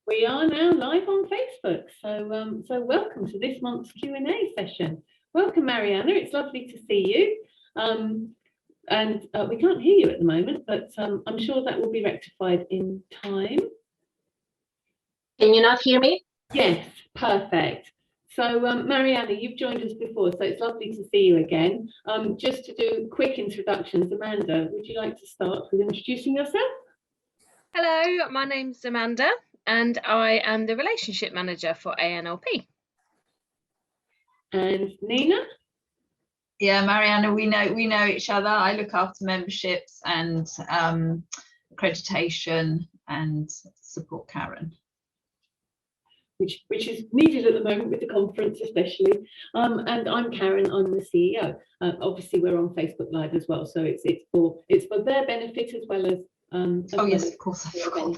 We are now live on Facebook, so welcome to this month's Q&A session. Welcome, Mariana. It's lovely to see you. And we can't hear you at the moment, but I'm sure that will be rectified in time. Can you not hear me? Yes, perfect. So, Mariana, you've joined us before, so it's lovely to see you again. Just to do quick introductions, Amanda, would you like to start with introducing yourself? Hello, my name's Amanda, and I am the Relationship Manager for ANLP. And Nina? Yeah, Mariana, we know each other. I look after memberships and accreditation and support Karen. Which is needed at the moment with the conference especially. And I'm Karen, I'm the CEO. Obviously we're on Facebook Live as well, so it's for their benefit as well as oh yes, of course, I forgot.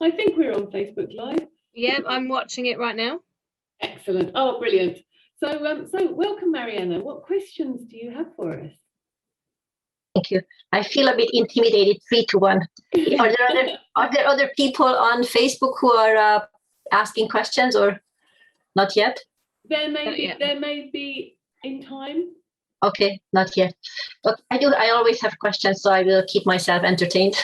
I think we're on Facebook Live. Yeah, I'm watching it right now. Excellent. Oh, brilliant. So welcome, Mariana. What questions do you have for us? Thank you. I feel a bit intimidated, 3-1. Are there other people on Facebook who are asking questions, or not yet? There may be in time. Okay, not yet. But I always have questions, so I will keep myself entertained.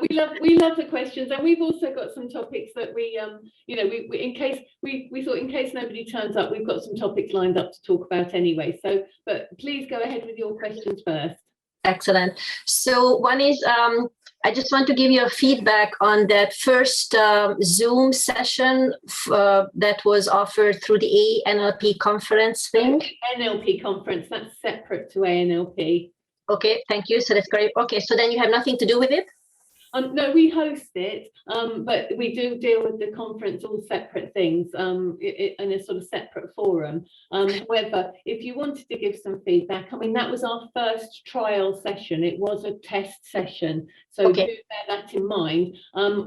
we love the questions, and we've also got some topics that we in case nobody turns up, we've got some topics lined up to talk about anyway. So, but please go ahead with your questions first. Excellent. So one is, I just want to give you a feedback on that first Zoom session that was offered through the ANLP conference thing. NLP conference, that's separate to ANLP. Okay, thank you. So that's great. Okay, so then you have nothing to do with it? No, we host it, but we do deal with the conference, all separate things, in a sort of separate forum. However, if you wanted to give some feedback, I mean, that was our first trial session. It was a test session, so okay. Do bear that in mind.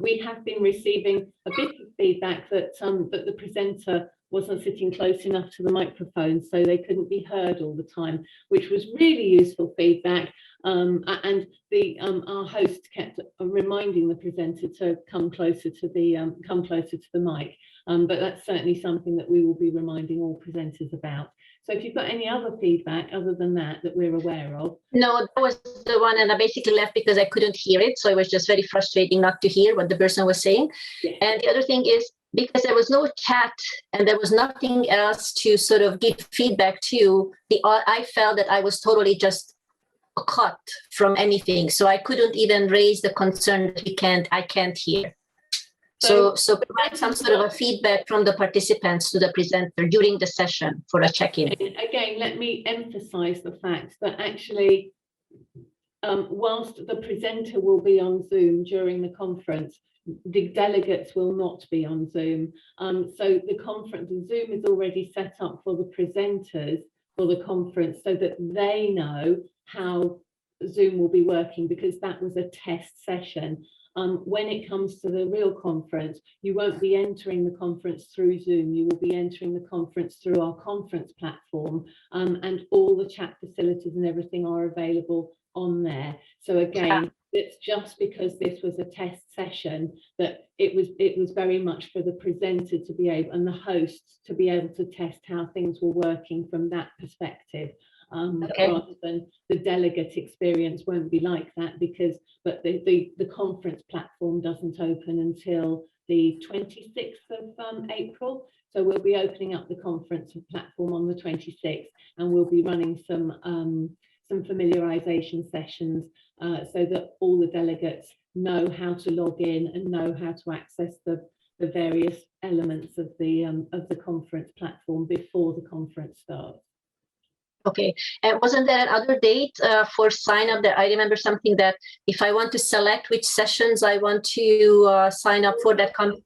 We have been receiving a bit of feedback that the presenter wasn't sitting close enough to the microphone, so they couldn't be heard all the time, which was really useful feedback. And our host kept reminding the presenter to come closer to the mic. But that's certainly something that we will be reminding all presenters about. So if you've got any other feedback other than that we're aware of. No, that was the one, and I basically left because I couldn't hear it. So it was just very frustrating not to hear what the person was saying. Yes. And the other thing is, because there was no chat and there was nothing else to sort of give feedback to, I felt that I was totally just cut from anything. So I couldn't even raise the concern that I can't hear. So provide some sort of a feedback from the participants to the presenter during the session for a check-in. Again, let me emphasize the fact that actually, whilst the presenter will be on Zoom during the conference, the delegates will not be on Zoom. So the Zoom is already set up for the presenters for the conference so that they know how Zoom will be working, because that was a test session. When it comes to the real conference, you won't be entering the conference through Zoom. You will be entering the conference through our conference platform, and all the chat facilities and everything are available on there. So again, it's just because this was a test session that it was very much for the presenter to be able, and the hosts to be able to test how things were working from that perspective. Rather than the delegate experience won't be like that, but the conference platform doesn't open until the 26th of April. So we'll be opening up the conference platform on the 26th, and we'll be running some familiarization sessions so that all the delegates know how to log in and know how to access the various elements of the conference platform before the conference starts. Okay, and wasn't there another date for sign up? That I remember something that if I want to select which sessions I want to sign up for that conference.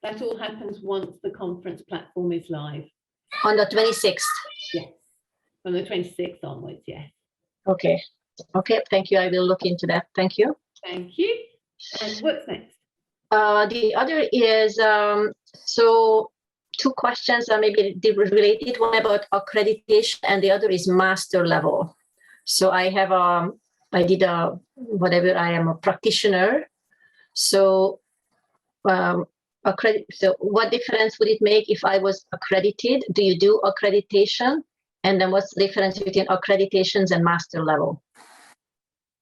That all happens once the conference platform is live. On the 26th? Yes, from the 26th onwards, yes. Okay, thank you. I will look into that. Thank you. Thank you. And what's next? The other is, so two questions are maybe related, one about accreditation and the other is master level. So I have I am a practitioner So, so what difference would it make if I was accredited? Do you do accreditation? And then what's the difference between accreditations and master level?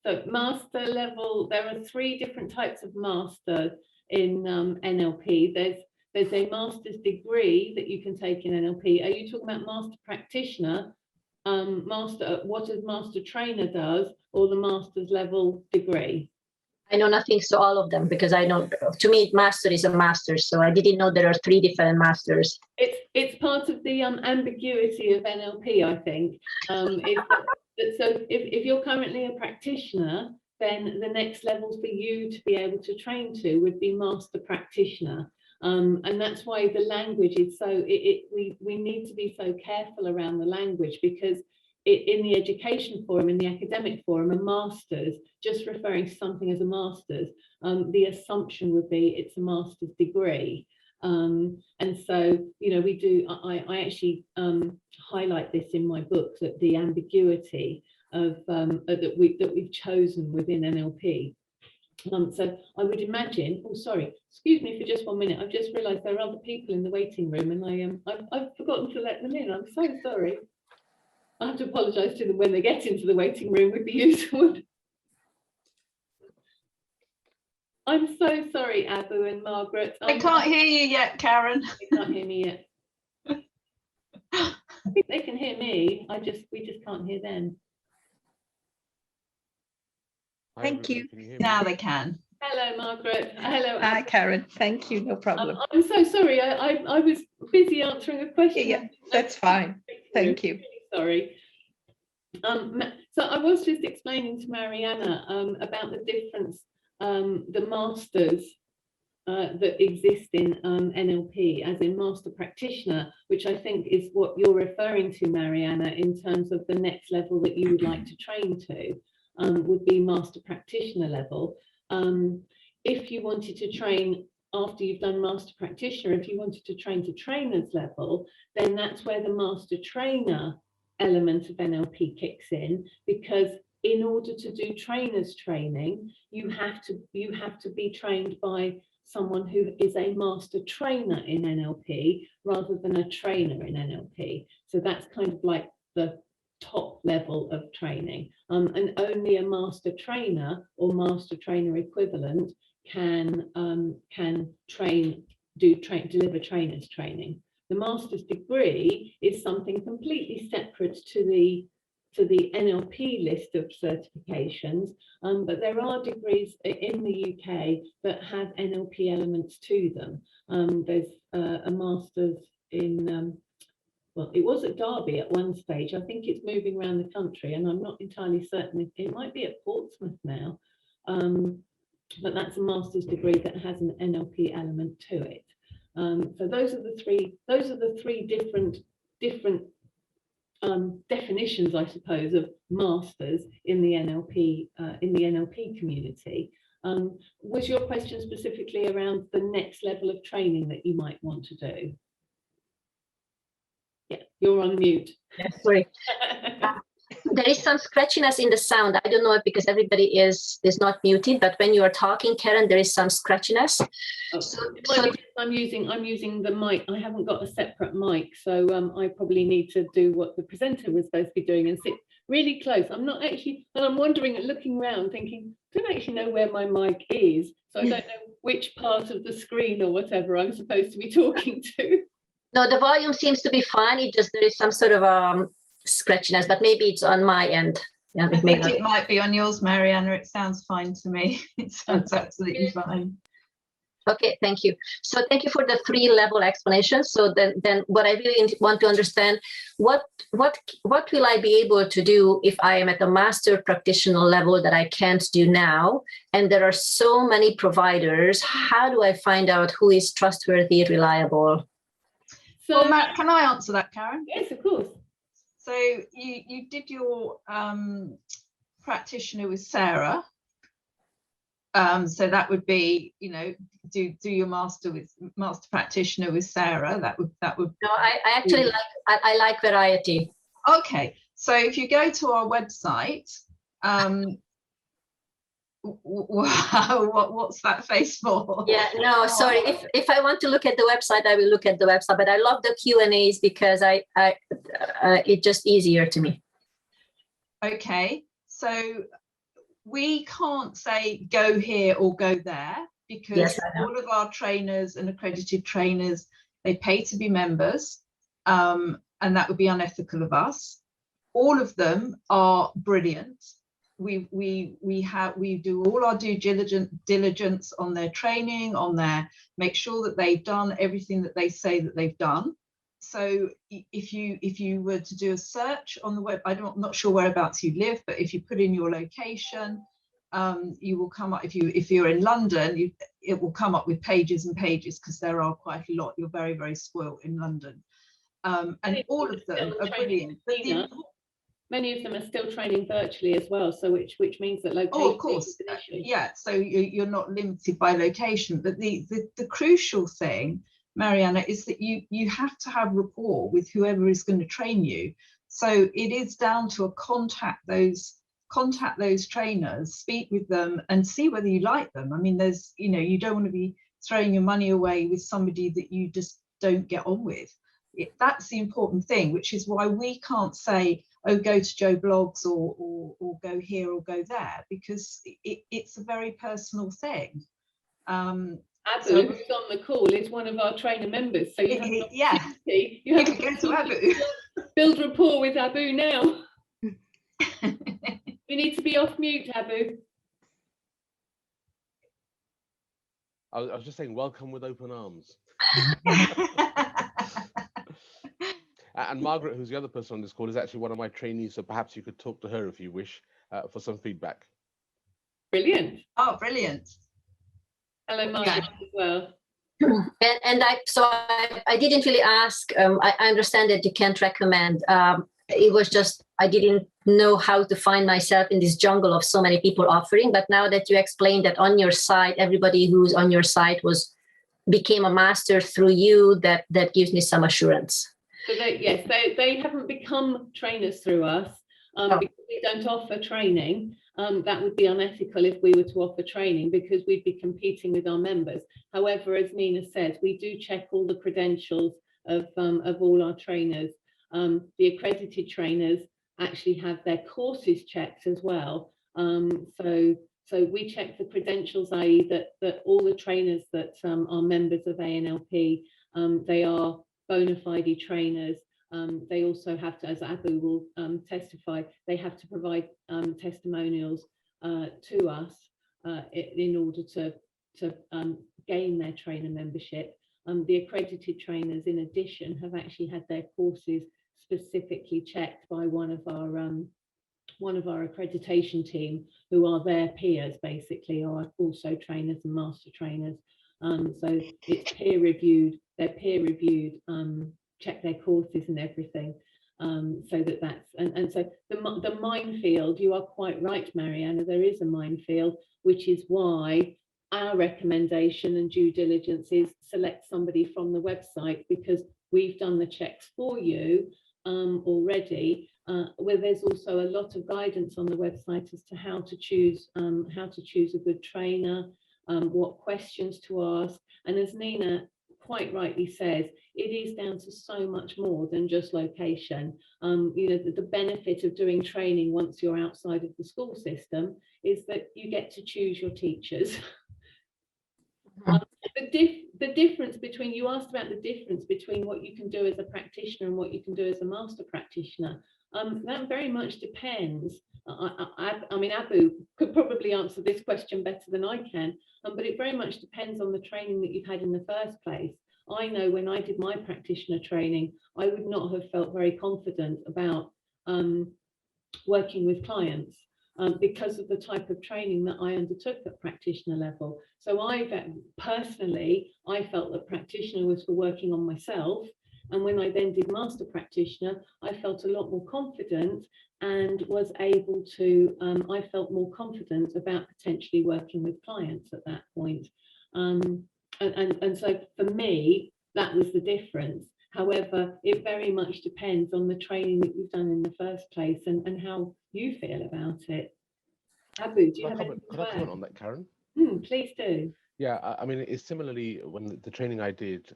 So master level, there are 3 different types of master in NLP. There's a master's degree that you can take in NLP. Are you talking about master practitioner, what a master trainer does, or the master's level degree? I know nothing, so all of them, because I know, to me, master is a master, so I didn't know there are 3 different masters. It's part of the ambiguity of NLP, I think. So if you're currently a practitioner, then the next level for you to be able to train to would be master practitioner. And that's why the language is so, we need to be so careful around the language, because in the education forum, in the academic forum, a master's, just referring to something as a master's, the assumption would be it's a master's degree. And so, you know, I actually highlight this in my book, that the ambiguity of that we've chosen within NLP. So I would imagine, oh sorry, excuse me for just 1 minute, I've just realized there are other people in the waiting room, and I've forgotten to let them in. I'm so sorry. I have to apologize to them when they get into the waiting room with the usual. I'm so sorry, Abu and Margaret. I can't hear you yet, Karen. They can't hear me yet. I think they can hear me. We just can't hear them. Thank you. Now they can. Hello, Margaret. Hello. Hi, Karen. Thank you. No problem. I'm so sorry. I was busy answering a question. Yeah, that's fine. Thank you. Sorry. So I was just explaining to Mariana about the difference, the masters that exist in NLP, as in master practitioner, which I think is what you're referring to, Mariana, in terms of the next level that you would like to train to, would be master practitioner level. If you wanted to train after you've done master practitioner, if you wanted to train to trainer's level, then that's where the master trainer element of NLP kicks in, because in order to do trainer's training, you have to be trained by someone who is a master trainer in NLP rather than a trainer in NLP. So that's kind of like the top level of training, and only a master trainer or master trainer equivalent can deliver trainer's training. The master's degree is something completely separate to the NLP list of certifications, but there are degrees in the UK that have NLP elements to them. There's a master's in, well, it was at Derby at one stage. I think it's moving around the country, and I'm not entirely certain. It might be at Portsmouth now, but that's a master's degree that has an NLP element to it. So those are the three different definitions, I suppose, of masters in the NLP community. Was your question specifically around the next level of training that you might want to do? Yeah, you're on mute. Yes, sorry. There is some scratchiness in the sound. I don't know if because everybody is not muted, but when you are talking, Karen, there is some scratchiness. Oh, so I'm using the mic. I haven't got a separate mic, so I probably need to do what the presenter was supposed to be doing and sit really close. I'm not actually, and I'm wondering and looking around thinking, I don't actually know where my mic is, so I don't know which part of the screen or whatever I'm supposed to be talking to. No, the volume seems to be fine. It just, there is some sort of scratchiness, but maybe it's on my end. Yeah, I think it might be on yours, Mariana. It sounds fine to me. It sounds absolutely fine. Okay, thank you. So thank you for the 3-level explanation. So then what I really want to understand, what will I be able to do if I am at the master practitioner level that I can't do now? And there are so many providers. How do I find out who is trustworthy, reliable? So, well, Matt, can I answer that, Karen? Yes, of course. So you did your practitioner with Sarah. So that would be, you know, do your master practitioner with Sarah. That would. No, I actually like variety. Okay, so if you go to our website, Wow, what's that face for? Yeah, no, sorry. If I want to look at the website, I will look at the website. But I love the Q&As because it's just easier to me. Okay, so we can't say go here or go there, because Yes, I know. all of our trainers and accredited trainers, they pay to be members, and that would be unethical of us. All of them are brilliant. We do all our due diligence on their training, make sure that they've done everything that they say that they've done. So if you were to do a search on the web, I'm not sure whereabouts you live, but if you put in your location, you will come up. If you're in London, it will come up with pages and pages, because there are quite a lot. You're very, very spoilt in London, and all of them are brilliant. Many of them are still training virtually as well, so which means that location. Oh, of course, yeah. So you're not limited by location, but the crucial thing, Mariana, is that you have to have rapport with whoever is going to train you. So it is down to contact those trainers, speak with them, and see whether you like them. I mean, you don't want to be throwing your money away with somebody that you just don't get on with. That's the important thing, which is why we can't say, oh, go to Joe Blogs or go here or go there, because it's a very personal thing. Abu, who's on the call, is one of our trainer members, so you have you have to go to Abu. Build rapport with Abu now. You need to be off mute, Abu. I was just saying, welcome with open arms. And Margaret, who's the other person on this call, is actually one of my trainees, so perhaps you could talk to her if you wish for some feedback. Brilliant. Oh, brilliant. Hello, Margaret, as well. And I didn't really ask. I understand that you can't recommend. It was just I didn't know how to find myself in this jungle of so many people offering. But now that you explained that on your site, everybody who's on your site became a master through you, that gives me some assurance. So they haven't become trainers through us because we don't offer training. That would be unethical if we were to offer training, because we'd be competing with our members. However, as Nina says, we do check all the credentials of all our trainers. The accredited trainers actually have their courses checked as well. So we check the credentials, i.e. that all the trainers that are members of ANLP, they are bona fide trainers. They also have to, as Abu will testify, they have to provide testimonials to us in order to gain their trainer membership. The accredited trainers, in addition, have actually had their courses specifically checked by one of our accreditation team, who are their peers, basically, are also trainers and master trainers. So it's peer reviewed. They're peer reviewed. Check their courses and everything. So that's so the minefield. You are quite right, Mariana. There is a minefield, which is why our recommendation and due diligence is select somebody from the website, because we've done the checks for you already. Where there's also a lot of guidance on the website as to how to choose a good trainer, what questions to ask, and as Nina quite rightly says, it is down to so much more than just location. The benefit of doing training once you're outside of the school system is that you get to choose your teachers. The difference between, you asked about the difference between what you can do as a practitioner and what you can do as a master practitioner. That very much depends. I mean, Abu could probably answer this question better than I can, but it very much depends on the training that you've had in the first place. I know when I did my practitioner training, I would not have felt very confident about working with clients because of the type of training that I undertook at practitioner level. So I felt that practitioner was for working on myself. And when I then did master practitioner, I felt a lot more confident and was able to, I felt more confident about potentially working with clients at that point. And so for me, that was the difference. However, it very much depends on the training that you've done in the first place and how you feel about it. Abu, do you Could I have comment, anything could to I comment add? on that, Karen? Please do. Yeah, I mean, it's similarly when the training I did,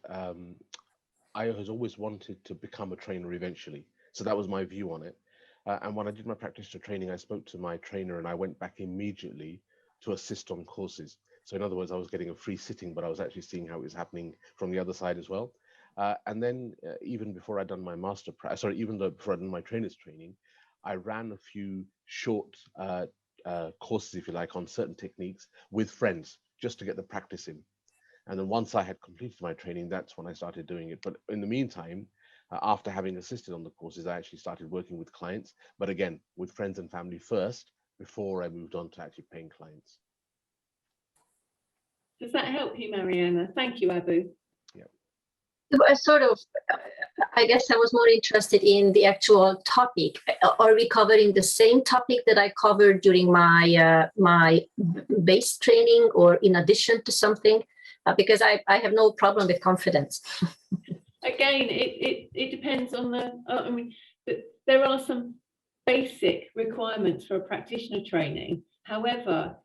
I has always wanted to become a trainer eventually. So that was my view on it. And when I did my practitioner training, I spoke to my trainer and I went back immediately to assist on courses. So in other words, I was getting a free sitting, but I was actually seeing how it was happening from the other side as well. And then even before I'd done my even though before I'd done my trainer's training, I ran a few short courses, if you like, on certain techniques with friends just to get the practice in. And then once I had completed my training, that's when I started doing it. But in the meantime, after having assisted on the courses, I actually started working with clients, but again, with friends and family first, before I moved on to actually paying clients. Does that help you, Mariana? Thank you, Abu. I guess I was more interested in the actual topic. Are we covering the same topic that I covered during my my base training, or in addition to something? Because I have no problem with confidence. Again, it depends on the, I mean, there are some basic requirements for a practitioner training. However,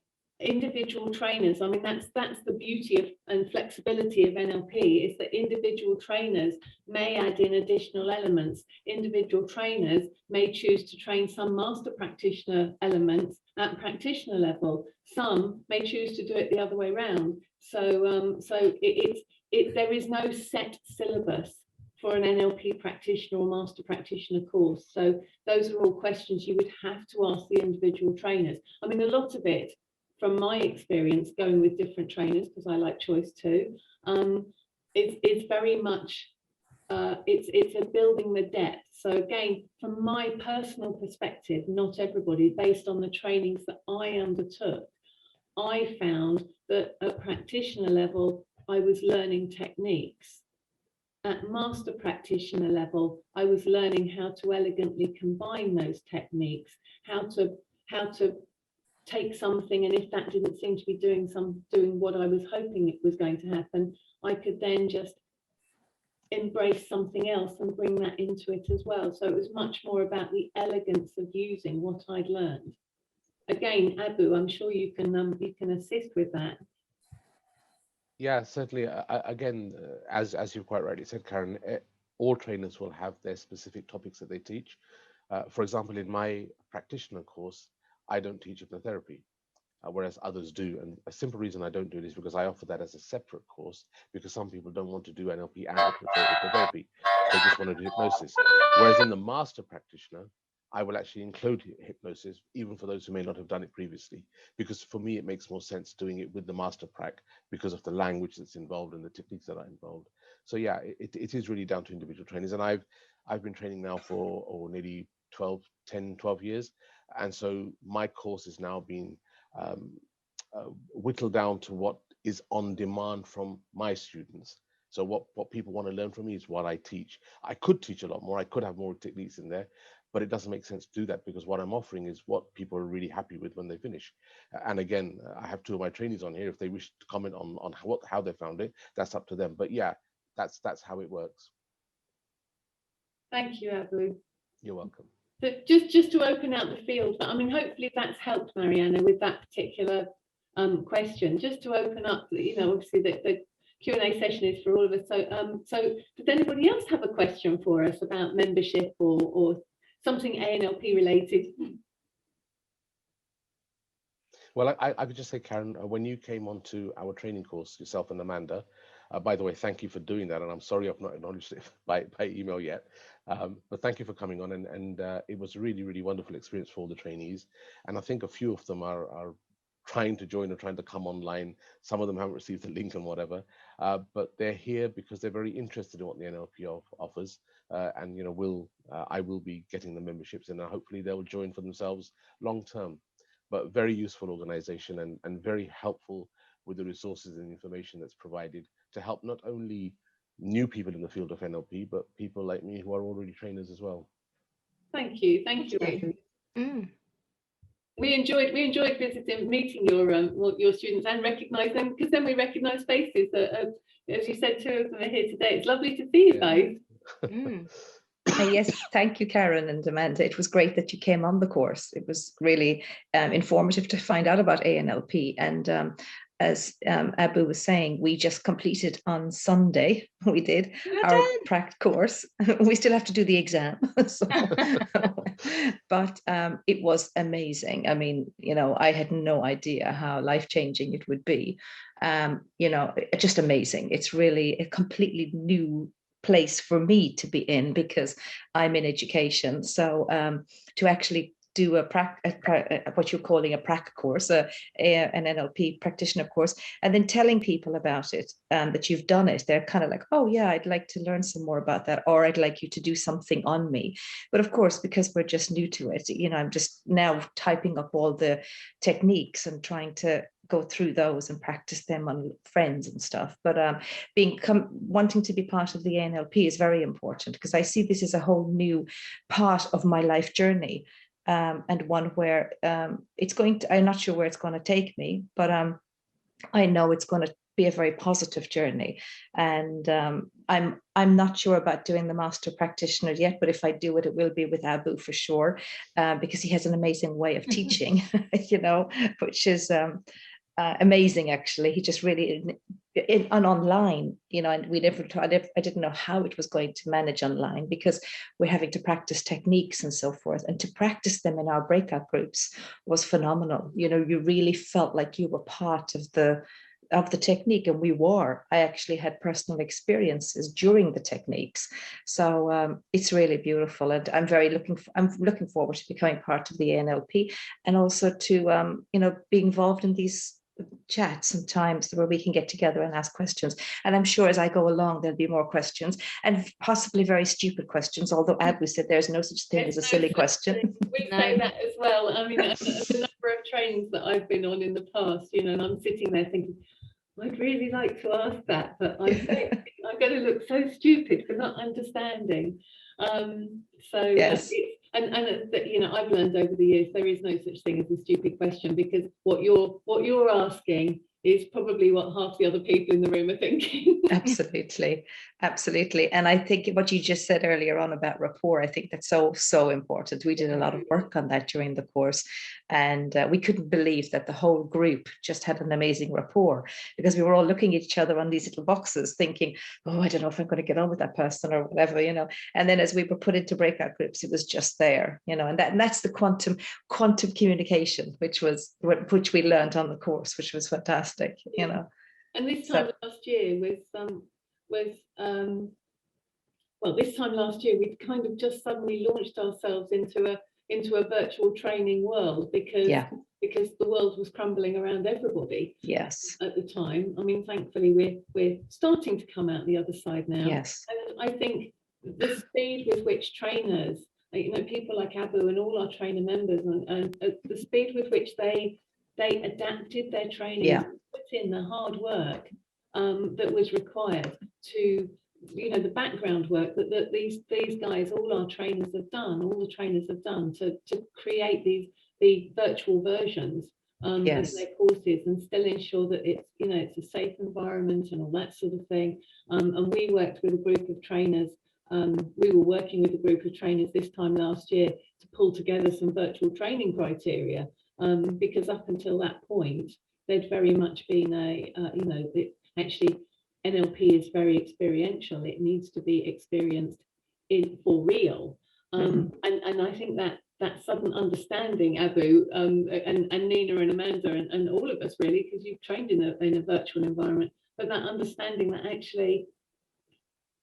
individual trainers, I mean, that's the beauty of and flexibility of NLP, is that individual trainers may add in additional elements. Individual trainers may choose to train some master practitioner elements at practitioner level. Some may choose to do it the other way around. So there is no set syllabus for an NLP practitioner or master practitioner course. So those are all questions you would have to ask the individual trainers. I mean, a lot of it, from my experience going with different trainers, because I like choice too, it's very much, it's a building the depth. So again, from my personal perspective, not everybody, based on the trainings that I undertook, I found that at practitioner level, I was learning techniques. At master practitioner level, I was learning how to elegantly combine those techniques, how to take something, and if that didn't seem to be doing what I was hoping it was going to happen, I could then just embrace something else and bring that into it as well. So it was much more about the elegance of using what I'd learned. Again, Abu, I'm sure you can assist with that. Yeah, certainly. Again, as you quite rightly said, Karen, all trainers will have their specific topics that they teach. For example, in my practitioner course, I don't teach hypnotherapy, whereas others do. And a simple reason I don't do it is because I offer that as a separate course, because some people don't want to do NLP and hypnotherapy. They just want to do hypnosis. Whereas in the master practitioner, I will actually include hypnosis, even for those who may not have done it previously, because for me, it makes more sense doing it with the master prac because of the language that's involved and the techniques that are involved. So yeah, it is really down to individual trainers. And I've been training now for nearly 12 years. And so my course is now being whittled down to what is on demand from my students. So what people want to learn from me is what I teach. I could teach a lot more. I could have more techniques in there, but it doesn't make sense to do that because what I'm offering is what people are really happy with when they finish. And again, I have two of my trainees on here. If they wish to comment on how they found it, that's up to them. But yeah, that's how it works. Thank you, Abu. You're welcome. So just to open out the field, I mean, hopefully that's helped Mariana with that particular question. Just to open up, obviously the Q&A session is for all of us. So does anybody else have a question for us about membership or something ANLP related? Well, I would just say, Karen, when you came onto our training course, yourself and Amanda, by the way, thank you for doing that. And I'm sorry I've not acknowledged it by email yet. But thank you for coming on. And it was a really, really wonderful experience for all the trainees. And I think a few of them are trying to join or trying to come online. Some of them haven't received the link and whatever. But they're here because they're very interested in what the NLP offers. And, I will be getting the memberships and hopefully they'll join for themselves long term. But very useful organization and very helpful with the resources and information that's provided to help not only new people in the field of NLP, but people like me who are already trainers as well. Thank you. Thank you, Abu. We enjoyed meeting your students and recognise them, because then we recognise faces. As you said, two of them are here today. It's lovely to see you both. Yes, thank you, Karen and Amanda. It was great that you came on the course. It was really informative to find out about ANLP. And as Abu was saying, we just completed on Sunday, we did our prac course. We still have to do the exam. But it was amazing. I mean, you know, I had no idea how life-changing it would be. You know, just amazing. It's really a completely new place for me to be in because I'm in education. So to actually do what you're calling a prac course, an NLP practitioner course, and then telling people about it, that you've done it, they're kind of like, oh yeah, I'd like to learn some more about that, or I'd like you to do something on me. But of course, because we're just new to it, you know, I'm just now typing up all the techniques and trying to go through those and practice them on friends and stuff. But wanting to be part of the NLP is very important because I see this as a whole new part of my life journey, and one where it's going to, I'm not sure where it's going to take me, but I know it's going to be a very positive journey. And I'm not sure about doing the master practitioner yet, but if I do it, it will be with Abu for sure, because he has an amazing way of teaching, you know, which is amazing. Actually, he just really on online, you know, and we never I didn't know how it was going to manage online because we're having to practice techniques and so forth, and to practice them in our breakout groups was phenomenal. You know, you really felt like you were part of the technique, and we were. I actually had personal experiences during the techniques, so it's really beautiful, and I'm looking forward to becoming part of the ANLP, and also to you know, be involved in these chats and times where we can get together and ask questions. And I'm sure as I go along, there'll be more questions, and possibly very stupid questions, although Abu said there's no such thing as a silly question. We say that as well. I mean, the number of trainings that I've been on in the past, you know, and I'm sitting there thinking, I'd really like to ask that, but I'm going to look so stupid for not understanding. So yes. And you know, I've learned over the years there is no such thing as a stupid question, because what you're asking is probably what half the other people in the room are thinking. Absolutely, absolutely. And I think what you just said earlier on about rapport, I think that's so important. We did a lot of work on that during the course, and we couldn't believe that the whole group just had an amazing rapport, because we were all looking at each other on these little boxes thinking, oh, I don't know if I'm going to get on with that person or whatever, you know. And then as we were put into breakout groups, it was just there, you know. And that's the quantum communication, which we learned on the course, which was fantastic, you know. And this time last year this time last year we'd kind of just suddenly launched ourselves into a virtual training world, because the world was crumbling around everybody. Yes. At the time. I mean, thankfully we're starting to come out the other side now. Yes. And I think the speed with which trainers, you know, people like Abu and all our trainer members, and the speed with which they adapted their training, put in the hard work that was required to, you know, the background work that these guys, all our trainers have done, all the trainers have done to create the virtual versions of their courses, and still ensure that it's, you know, it's a safe environment and all that sort of thing. And we worked with a group of trainers. We were working with a group of trainers this time last year to pull together some virtual training criteria, because up until that point, they'd very much been you know, actually NLP is very experiential. It needs to be experienced for real. And I think that sudden understanding, Abu, and Nina and Amanda and all of us really, because you've trained in a virtual environment, but that understanding that actually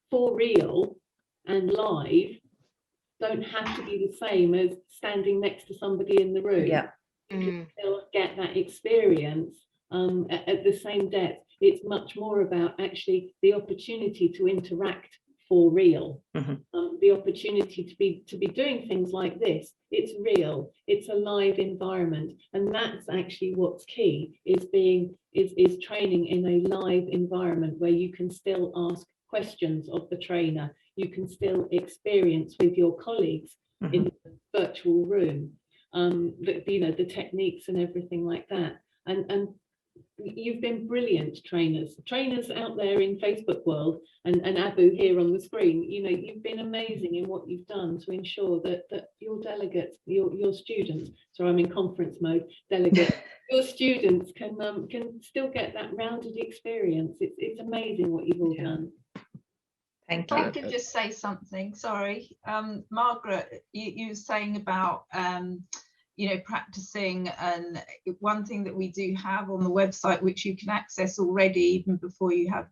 for real and live don't have to be the same as standing next to somebody in the room. Yeah. You can still get that experience at the same depth. It's much more about actually the opportunity to interact for real, the opportunity to be doing things like this. It's real, it's a live environment, and that's actually what's key, is training in a live environment where you can still ask questions of the trainer, you can still experience with your colleagues in the virtual room, you know, the techniques and everything like that. And you've been brilliant trainers out there in Facebook world, and Abu here on the screen. You know, you've been amazing in what you've done to ensure that your delegates, your students, so I'm in conference mode, delegates, your students can still get that rounded experience. It's amazing what you've all done. Thank If I you. could just say something, sorry. Margaret, you were saying about you know, practicing, and one thing that we do have on the website, which you can access already even before you have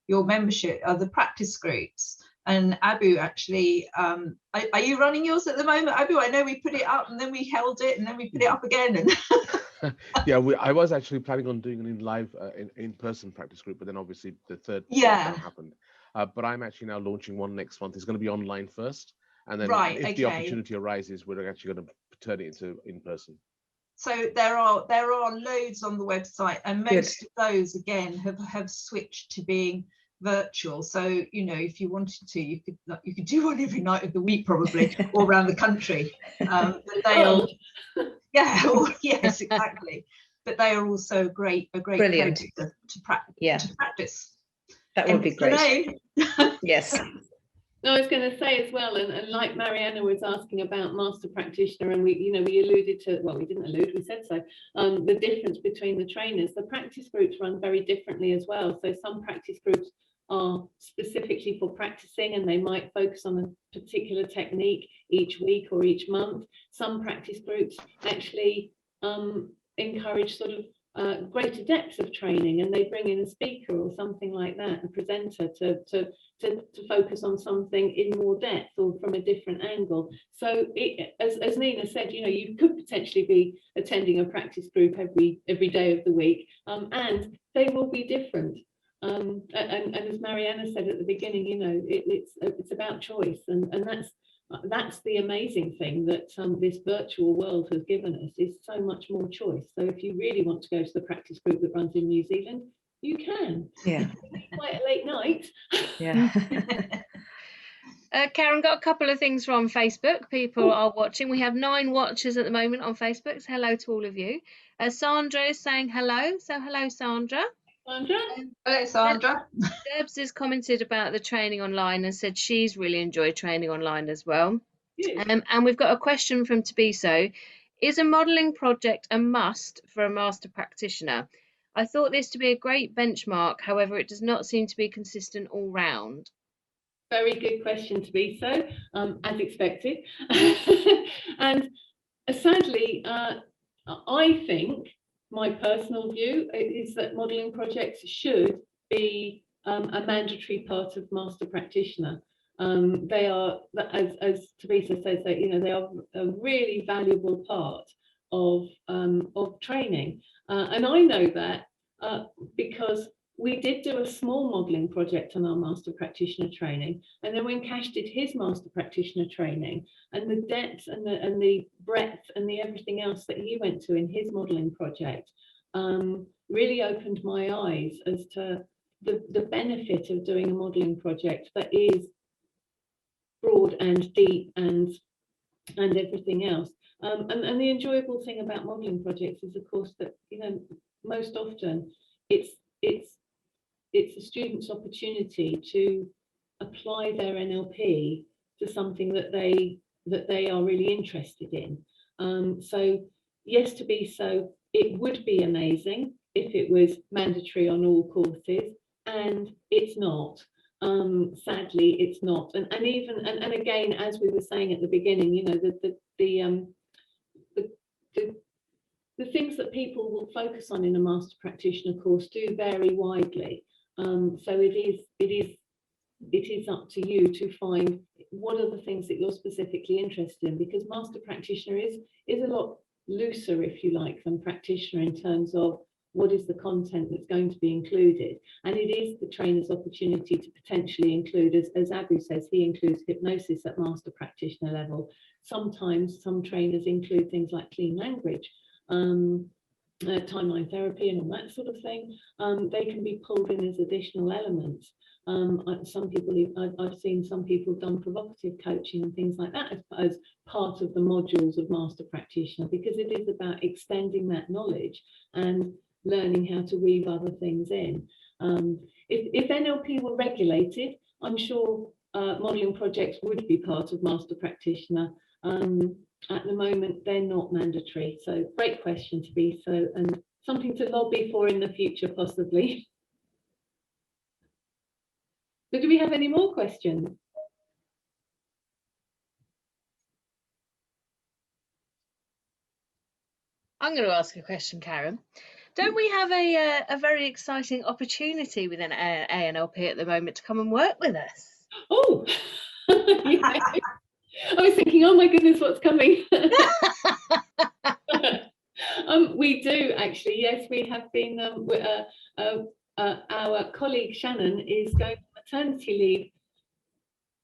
your membership, are the practice groups. And Abu, actually, are you running yours at the moment, Abu? I know we put it up and then we held it and then we put it up again. And Yeah, I was actually planning on doing an in-person practice group, but then obviously the third Yeah. lockdown happened. But I'm actually now launching one next month. It's going to be online first, and then Right, if the okay. opportunity arises, we're actually going to turn it into in-person. So there are loads on the website, and most of those again have switched to being virtual. So, you know, if you wanted to, you could do one every night of the week probably, or around the country. But they are, yeah, yes, exactly. But they are also a great Brilliant. place to practice. Yeah. To practice. That would be great. Yes. No, I was going to say as well, and like Mariana was asking about master practitioner, and we alluded to, well, we didn't allude, we said so, the difference between the trainers. The practice groups run very differently as well. So some practice groups are specifically for practicing, and they might focus on a particular technique each week or each month. Some practice groups actually encourage sort of greater depth of training, and they bring in a speaker or something like that, a presenter, to focus on something in more depth or from a different angle. So as Nina said, you know, you could potentially be attending a practice group every day of the week, and they will be different. And as Mariana said at the beginning, you know, it's about choice, and that's the amazing thing that this virtual world has given us, is so much more choice. So if you really want to go to the practice group that runs in New Zealand, you can. Yeah. Quite a late night. Yeah. Karen, got a couple of things from Facebook. People are watching. We have 9 watchers at the moment on Facebook. So hello to all of you. Sandra is saying hello. So hello, Sandra. Sandra? Hello, Sandra. Debs has commented about the training online and said she's really enjoyed training online as well. And we've got a question from Tabiso. Is a modelling project a must for a master practitioner? I thought this to be a great benchmark. However, it does not seem to be consistent all round. Very good question, Tabiso, as expected. And sadly, I think my personal view is that modelling projects should be a mandatory part of master practitioner. They are, as Teresa says, that, you know, they are a really valuable part of training, and I know that because we did do a small modelling project on our master practitioner training, and then when Cash did his master practitioner training, and the depth and the breadth and the everything else that he went to in his modelling project really opened my eyes as to the benefit of doing a modelling project that is broad and deep and everything else. And the enjoyable thing about modelling projects is, of course, that, you know, most often it's a student's opportunity to apply their NLP to something that they are really interested in. So yes, to be so, it would be amazing if it was mandatory on all courses, and it's not. Sadly, it's not. And again, as we were saying at the beginning, you know, the things that people will focus on in a master practitioner course do vary widely. So it is up to you to find what are the things that you're specifically interested in, because master practitioner is a lot looser, if you like, than practitioner in terms of what is the content that's going to be included. And it is the trainer's opportunity to potentially include, as Abu says, he includes hypnosis at master practitioner level. Sometimes some trainers include things like clean language, timeline therapy and all that sort of thing. They can be pulled in as additional elements. Some people, I've seen some people have done provocative coaching and things like that as part of the modules of master practitioner, because it is about extending that knowledge and learning how to weave other things in. If NLP were regulated, I'm sure modelling projects would be part of Master Practitioner. At the moment, they're not mandatory. So great question to be so, and something to lobby for in the future, possibly. So do we have any more questions? I'm going to ask a question, Karen. Don't we have a very exciting opportunity within ANLP at the moment to come and work with us? Oh, yeah. I was thinking, oh my goodness, what's coming? We do actually, yes, we have been. Our colleague Shannon is going on maternity leave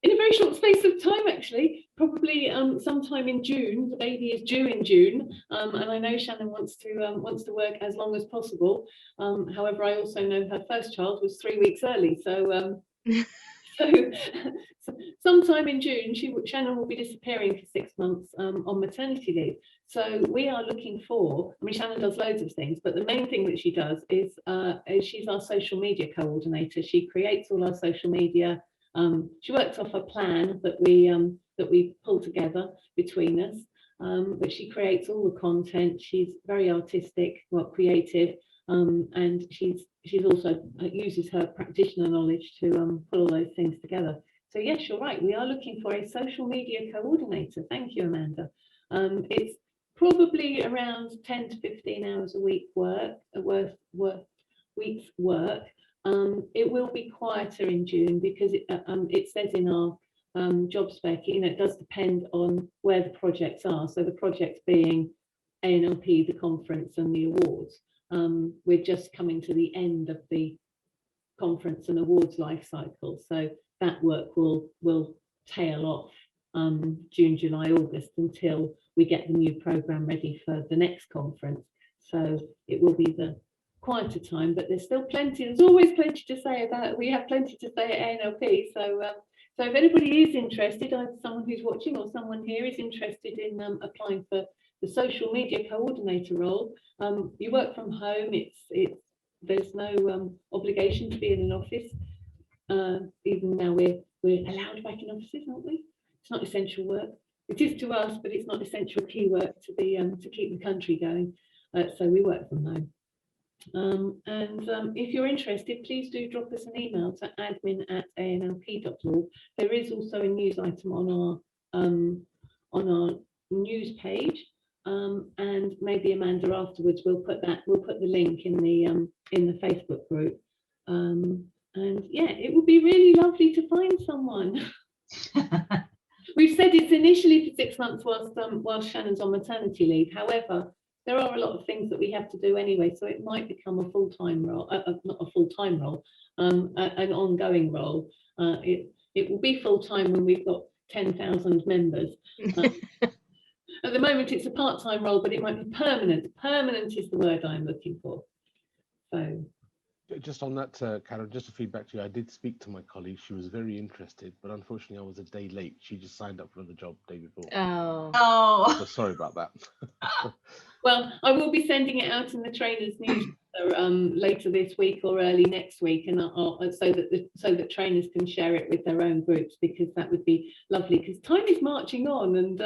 in a very short space of time, actually, probably sometime in June. The baby is due in June, and I know Shannon wants to work as long as possible. However, I also know her first child was 3 weeks early, so so sometime in June, Shannon will be disappearing for 6 months on maternity leave. So we are looking for, I mean, Shannon does loads of things, but the main thing that she does is she's our social media coordinator. She creates all our social media. She works off a plan that we pull together between us, but she creates all the content. She's very artistic, well, creative, and she's also uses her practitioner knowledge to put all those things together. So yes, you're right. We are looking for a social media coordinator. Thank you, Amanda. It's probably around 10 to 15 hours a week week's work. It will be quieter in June because it says in our job spec, it does depend on where the projects are. So the projects being ANLP, the conference and the awards. We're just coming to the end of the conference and awards life cycle. So that work will tail off June, July, August until we get the new program ready for the next conference. So it will be the quieter time, but there's still plenty. There's always plenty to say about it. We have plenty to say at ANLP. So if anybody is interested, either someone who's watching or someone here is interested in applying for the social media coordinator role, you work from home. There's no obligation to be in an office. Even now we're allowed back in offices, aren't we? It's not essential work. It is to us, but it's not essential key work to keep the country going. So we work from home. If you're interested, please do drop us an email to admin@anlp.org. There is also a news item on our news page, and maybe Amanda afterwards we'll put the link in the Facebook group. And yeah, it would be really lovely to find someone. We've said it's initially for 6 months whilst Shannon's on maternity leave. However, there are a lot of things that we have to do anyway, so it might become a full-time role, not a full-time role, an ongoing role. It will be full-time when we've got 10,000 members. At the moment, it's a part-time role, but it might be permanent. Permanent is the word I'm looking for. So. Just on that, Karen, just a feedback to you. I did speak to my colleague. She was very interested, but unfortunately, I was a day late. She just signed up for the job day before. Oh. So sorry about that. Well, I will be sending it out in the trainers' newsletter later this week or early next week, and so that trainers can share it with their own groups, because that would be lovely. Because time is marching on, and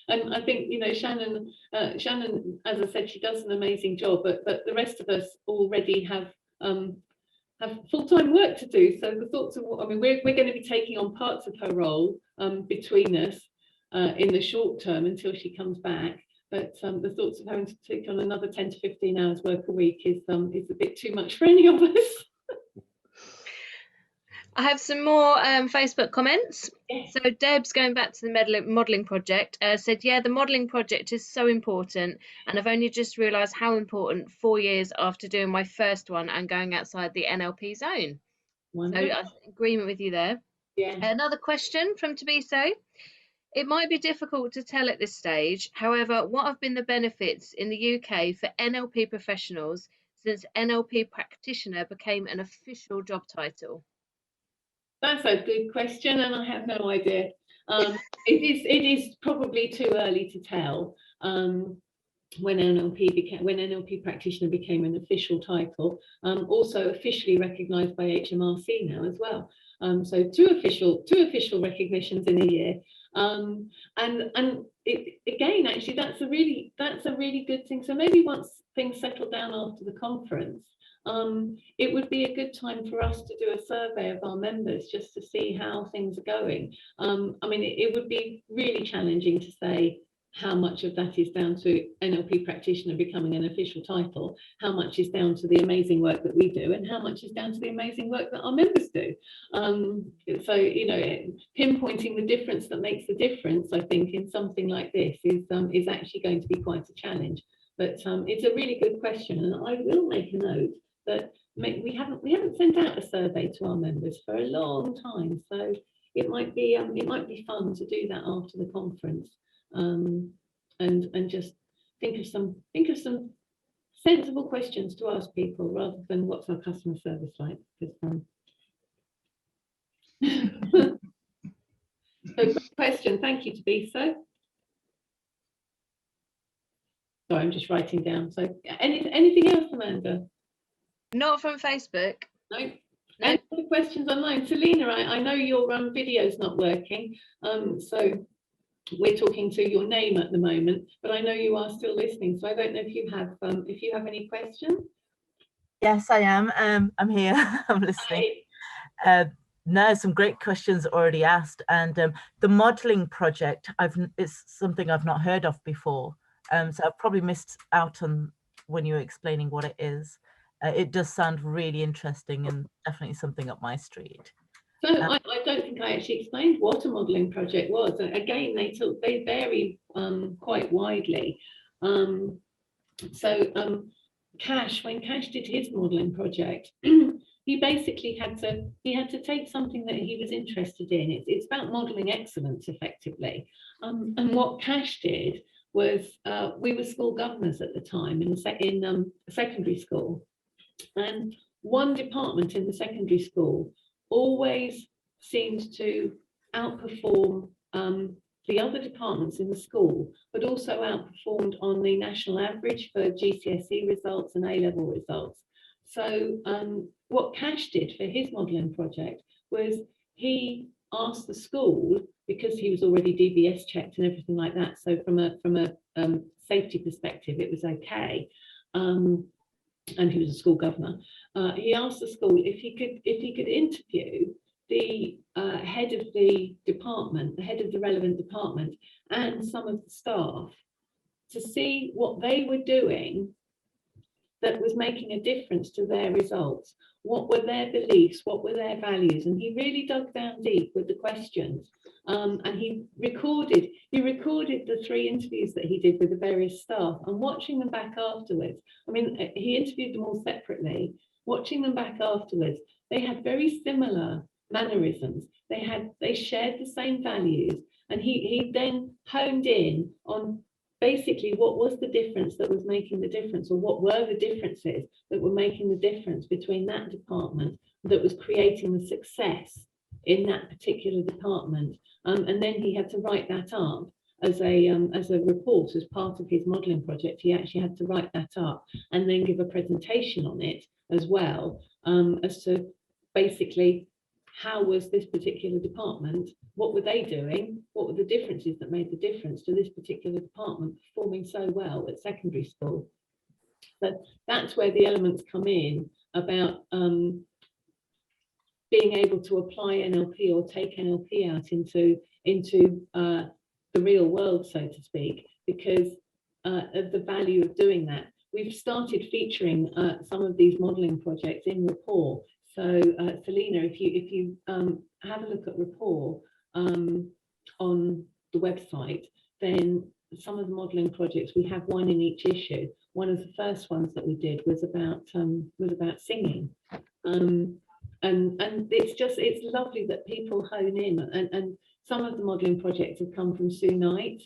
I think Shannon, as I said, she does an amazing job, but the rest of us already have full-time work to do. So the thoughts of we're going to be taking on parts of her role between us in the short term until she comes back. But the thoughts of having to take on another 10 to 15 hours work a week is a bit too much for any of us. I have some more Facebook comments. Yes. So Deb's going back to the modelling project, said, yeah, the modelling project is so important, and I've only just realised how important 4 years after doing my first one and going outside the NLP zone. Wonderful. So I'm in agreement with you there. Yeah. Another question from Tabiso. It might be difficult to tell at this stage. However, what have been the benefits in the UK for NLP professionals since NLP practitioner became an official job title? That's a good question, and I have no idea. It is probably too early to tell. when NLP practitioner became an official title, also officially recognised by HMRC now as well. So two official recognitions in a year, and again, actually, that's a really good thing. So maybe once things settle down after the conference, it would be a good time for us to do a survey of our members just to see how things are going. I mean, it would be really challenging to say how much of that is down to NLP practitioner becoming an official title, how much is down to the amazing work that we do, and how much is down to the amazing work that our members do. So, you know, pinpointing the difference that makes the difference, I think, in something like this is actually going to be quite a challenge. But it's a really good question, and I will make a note that we haven't sent out a survey to our members for a long time, so it might be fun to do that after the conference. And just think of some sensible questions to ask people rather than what's our customer service like. So good question. Thank you, Tabiso. Sorry, I'm just writing down. So anything else, Amanda? Not from Facebook. No. Any other questions online? Selena, I know your video's not working, so we're talking to your name at the moment, but I know you are still listening, so I don't know if you have any questions. Yes, I am. I'm here. I'm listening. No, some great questions already asked, and the modelling project it's something I've not heard of before, so I've probably missed out on when you were explaining what it is. It does sound really interesting and definitely something up my street. So I don't think I actually explained what a modelling project was. Again, they vary quite widely. Cash, when Cash did his modelling project, he basically had to take something that he was interested in. It's about modelling excellence, effectively. And what Cash did was, we were school governors at the time in secondary school, and one department in the secondary school always seemed to outperform the other departments in the school, but also outperformed on the national average for GCSE results and A-level results. So what Cash did for his modelling project was he asked the school, because he was already DBS checked and everything like that, so from a safety perspective it was okay, and he was a school governor. He asked the school if he could interview the head of the department, the head of the relevant department, and some of the staff to see what they were doing that was making a difference to their results. What were their beliefs? What were their values? And he really dug down deep with the questions. And he recorded the 3 interviews that he did with the various staff, and watching them back afterwards. I mean, he interviewed them all separately. Watching them back afterwards, they had very similar mannerisms. They shared the same values, and he then honed in on basically what was the difference that was making the difference, or what were the differences that were making the difference between that department that was creating the success in that particular department. And then he had to write that up as a report, as part of his modelling project. He actually had to write that up and then give a presentation on it as well, as to basically how was this particular department, what were they doing, what were the differences that made the difference to this particular department performing so well at secondary school. So that's where the elements come in about being able to apply NLP or take NLP out into the real world, so to speak, because of the value of doing that. We've started featuring some of these modelling projects in Rapport. So Selena, if you have a look at Rapport on the website, then some of the modelling projects, we have one in each issue. One of the first ones that we did was about singing. And it's lovely that people hone in, and some of the modelling projects have come from Sue Knight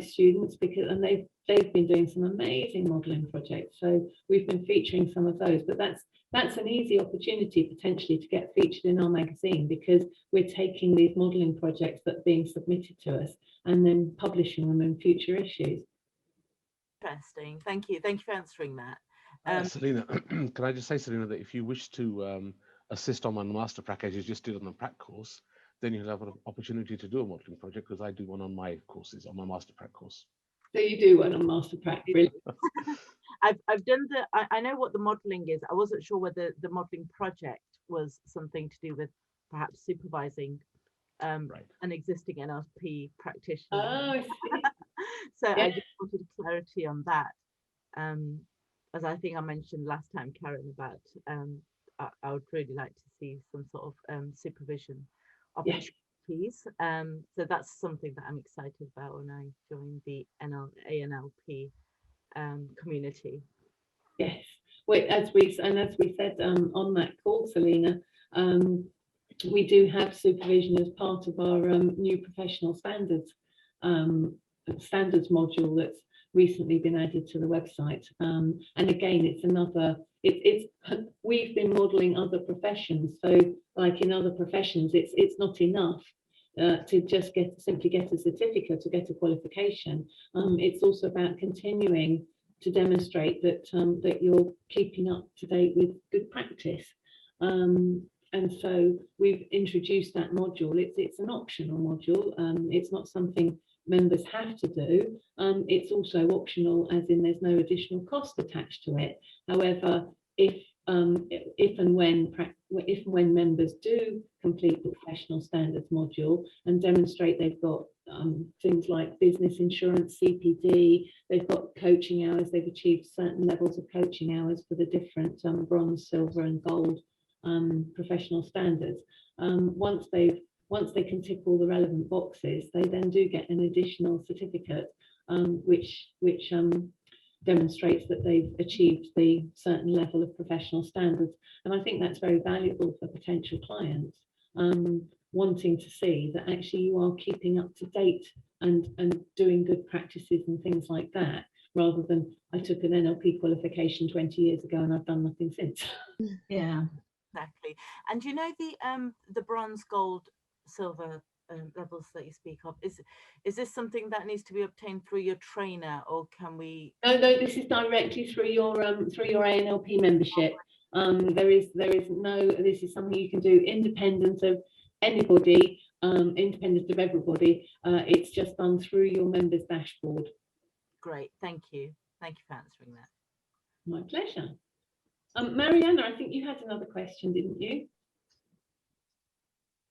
students, and they've been doing some amazing modelling projects. So we've been featuring some of those, but that's an easy opportunity potentially to get featured in our magazine, because we're taking these modelling projects that are being submitted to us and then publishing them in future issues. Interesting. Thank you for answering that. Selena, can I just say, Selena, that if you wish to assist on my master prac as you just did on the prac course, then you'll have an opportunity to do a modeling project, because I do one on my courses, on my master prac course. So you do one on master prac, really? I've done I know what the modeling is. I wasn't sure whether the modeling project was something to do with perhaps supervising Right. an existing NLP practitioner. Oh, I see. So Yeah. I just wanted clarity on that. As I think I mentioned last time, Karen, about I would really like to see some sort of supervision opportunities. So that's something that I'm excited about when I join the ANLP community. Yes, well, as we said on that call, Selena, we do have supervision as part of our new professional standards module that's recently been added to the website. And again, it's another. We've been modelling other professions, so like in other professions, it's not enough to just simply get a certificate or get a qualification. It's also about continuing to demonstrate that that you're keeping up to date with good practice. And so we've introduced that module. It's an optional module. It's not something members have to do. It's also optional, as in there's no additional cost attached to it. However, if and when members do complete the professional standards module and demonstrate they've got things like business insurance, CPD, they've got coaching hours, they've achieved certain levels of coaching hours for the different bronze, silver and gold professional standards. Once they can tick all the relevant boxes, they then do get an additional certificate which demonstrates that they've achieved the certain level of professional standards. And I think that's very valuable for potential clients wanting to see that actually you are keeping up to date and doing good practices and things like that, rather than I took an NLP qualification 20 years ago and I've done nothing since. Yeah. Exactly. And you know the bronze, gold, silver levels that you speak of, is this something that needs to be obtained through your trainer, or can we? No, this is directly through your ANLP membership. There is no. This is something you can do independent of anybody, independent of everybody. It's just done through your members dashboard. Great, thank you for answering that. My pleasure. Mariana, I think you had another question, didn't you?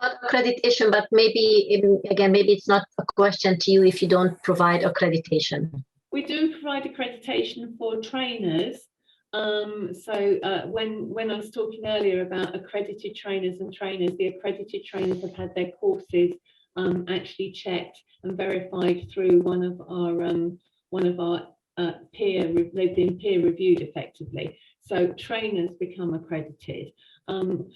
About accreditation, but maybe it's not a question to you if you don't provide accreditation. We do provide accreditation for trainers. So when I was talking earlier about accredited trainers and trainers, the accredited trainers have had their courses actually checked and verified through one of our they've been peer reviewed effectively. So trainers become accredited.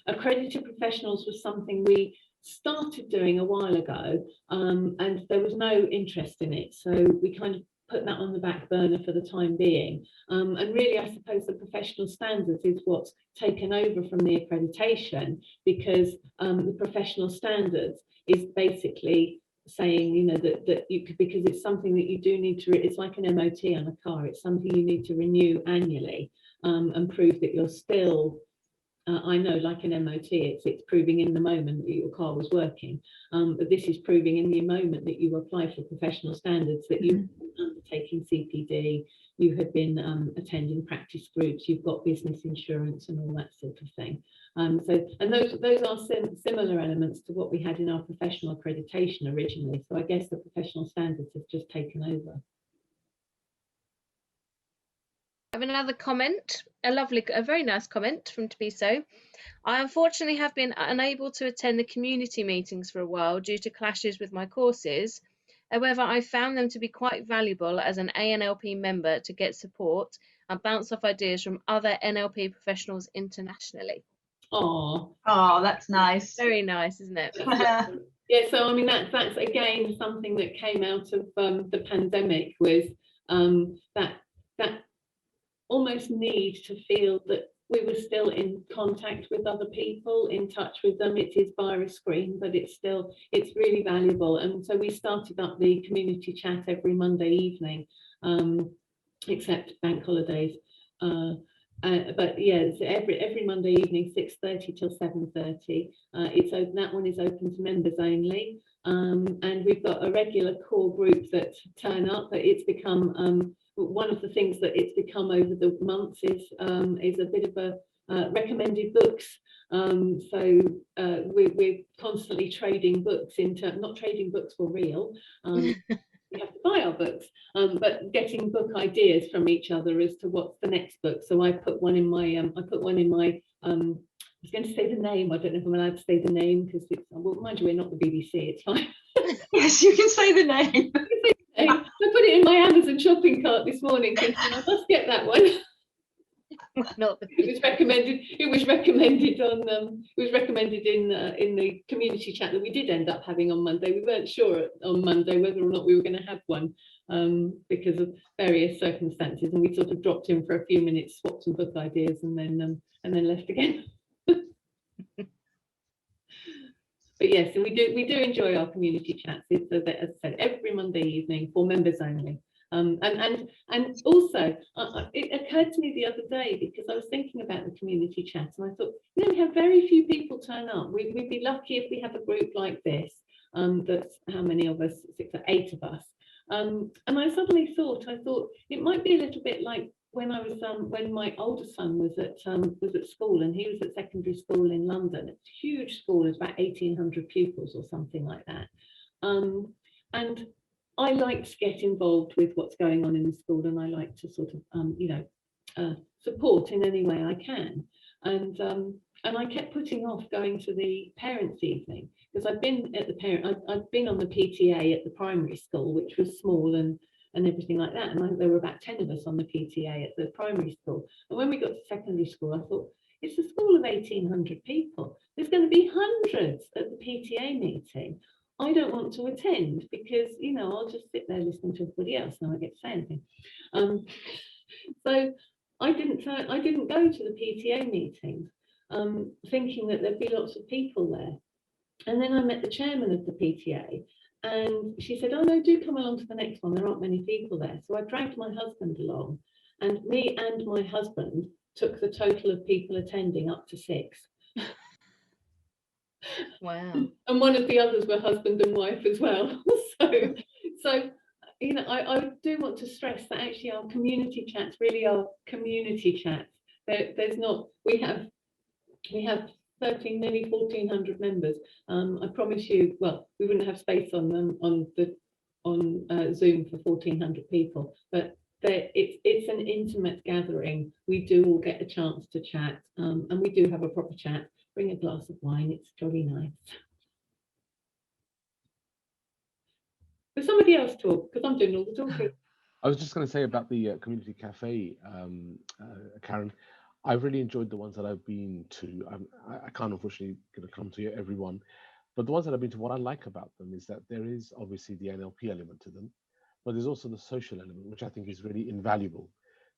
Accredited professionals was something we started doing a while ago, and there was no interest in it. So we kind of put that on the back burner for the time being. And really, I suppose the professional standards is what's taken over from the accreditation, because the professional standards is basically saying, you know, that you could, because it's something that you do need to, it's like an MOT on a car, it's something you need to renew annually and prove that you're still, I know, like an MOT, it's proving in the moment that your car was working, but this is proving in the moment that you apply for professional standards that you've been undertaking CPD, you have been attending practice groups, you've got business insurance and all that sort of thing. So, and those are similar elements to what we had in our professional accreditation originally. So I guess the professional standards have just taken over. I have another comment, a very nice comment from Tabiso. I unfortunately have been unable to attend the community meetings for a while due to clashes with my courses. However, I found them to be quite valuable as an ANLP member to get support and bounce off ideas from other NLP professionals internationally. Oh, That's nice. Very nice, isn't it? Yeah, so I mean that's again something that came out of the pandemic, was that almost need to feel that we were still in contact with other people, in touch with them. It is via a screen, but it's really valuable. And so we started up the community chat every Monday evening. except bank holidays. But yeah, it's every Monday evening, 6:30 till 7:30. It's open. That one is open to members only. And we've got a regular core group that turn up. But it's become one of the things that it's become over the months is a bit of a recommended books. So we're constantly trading books not trading books for real. We have to buy our books, but getting book ideas from each other as to what's the next book. So I put one in my I was going to say the name. I don't know if I'm allowed to say the name because it's, well, mind you, we're not the BBC. It's fine. Yes, you can say the name. I put it in my Amazon shopping cart this morning, thinking I must get that one. It was recommended. It was recommended on. It was recommended in the community chat that we did end up having on Monday. We weren't sure on Monday whether or not we were going to have one because of various circumstances, and we sort of dropped in for a few minutes, swapped some book ideas, and then left again. But yes, and we do enjoy our community chats. It's, as I said, every Monday evening for members only. And also, it occurred to me the other day because I was thinking about the community chat, and I thought, you know, we have very few people turn up. We'd be lucky if we have a group like this. That's how many of us? 6 or 8 of us. And I suddenly thought, it might be a little bit like when I was when my older son was at school, and he was at secondary school in London. It's a huge school, it's about 1,800 pupils or something like that. And I like to get involved with what's going on in the school, and I like to sort of support in any way I can. And I kept putting off going to the parents' evening because I've been at the I've been on the PTA at the primary school, which was small and everything like that. And there were about 10 of us on the PTA at the primary school. And when we got to secondary school, I thought, it's a school of 1,800 people. There's going to be hundreds at the PTA meeting. I don't want to attend because, you know, I'll just sit there listening to everybody else and I get to say anything. So I didn't go to the PTA meetings, thinking that there'd be lots of people there. And then I met the chairman of the PTA, and she said, oh no, do come along to the next one. There aren't many people there. So I dragged my husband along, and me and my husband took the total of people attending up to 6. Wow. And one of the others were husband and wife as well. So you know, I do want to stress that actually our community chats really are community chats. There's not, we have 13, nearly 1,400 members. I promise you, well, we wouldn't have space on them on Zoom for 1,400 people, but it's an intimate gathering. We do all get a chance to chat, and we do have a proper chat. Bring a glass of wine, it's jolly nice. But somebody else talk, because I'm doing all the talking. I was just going to say about the community cafe, Karen. I've really enjoyed the ones that I've been to. I can't unfortunately going to come to every one, but the ones that I've been to, what I like about them is that there is obviously the NLP element to them, but there's also the social element, which I think is really invaluable,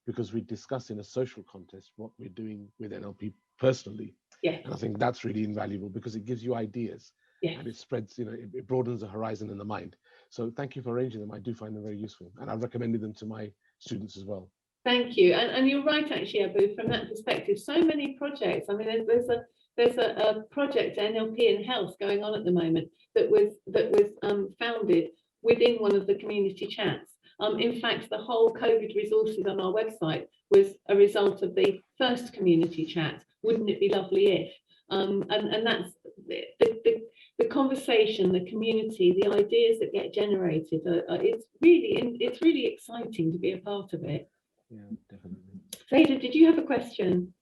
because we discuss in a social context what we're doing with NLP personally. Yeah. And I think that's really invaluable because it gives you ideas. Yeah. And it spreads, you know, it broadens the horizon in the mind. So thank you for arranging them. I do find them very useful, and I've recommended them to my students as well. Thank you, and you're right actually, Abu, from that perspective. So many projects. I mean, there's a project NLP in health going on at the moment that was founded within one of the community chats. In fact, the whole COVID resources on our website was a result of the first community chat. Wouldn't it be lovely if? And that's the conversation, the community, the ideas that get generated. It's really exciting to be a part of it. Yeah, definitely. Seda, did you have a question?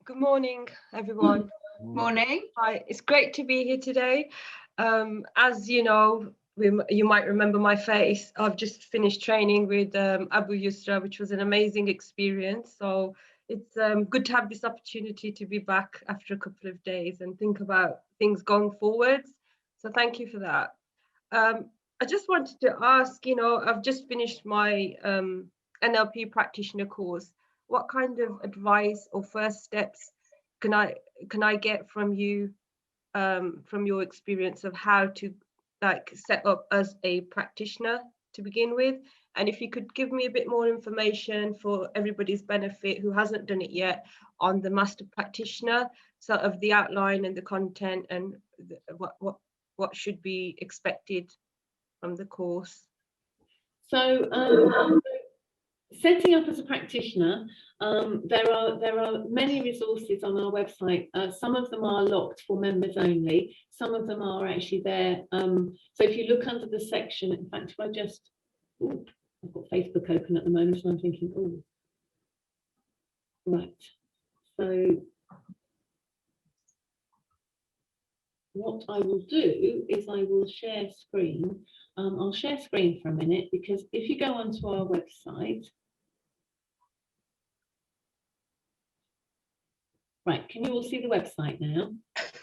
Good morning, everyone. Morning. Hi, it's great to be here today. As you know, you might remember my face. I've just finished training with Abu Yusra, which was an amazing experience. So it's good to have this opportunity to be back after a couple of days and think about things going forwards. So thank you for that. I just wanted to ask, you know, I've just finished my NLP practitioner course. What kind of advice or first steps can I get from you, from your experience of how to like set up as a practitioner to begin with. And if you could give me a bit more information for everybody's benefit who hasn't done it yet on the Master Practitioner, sort of the outline and the content and what should be expected from the course. So setting up as a practitioner, there are many resources on our website. Some of them are locked for members only. Some of them are actually there. So if you look under the section, in fact, if I just, I've got Facebook open at the moment, and I'm thinking, oh, right. So what I will do is I will share screen. I'll share screen for a minute, because if you go onto our website, right, can you all see the website now?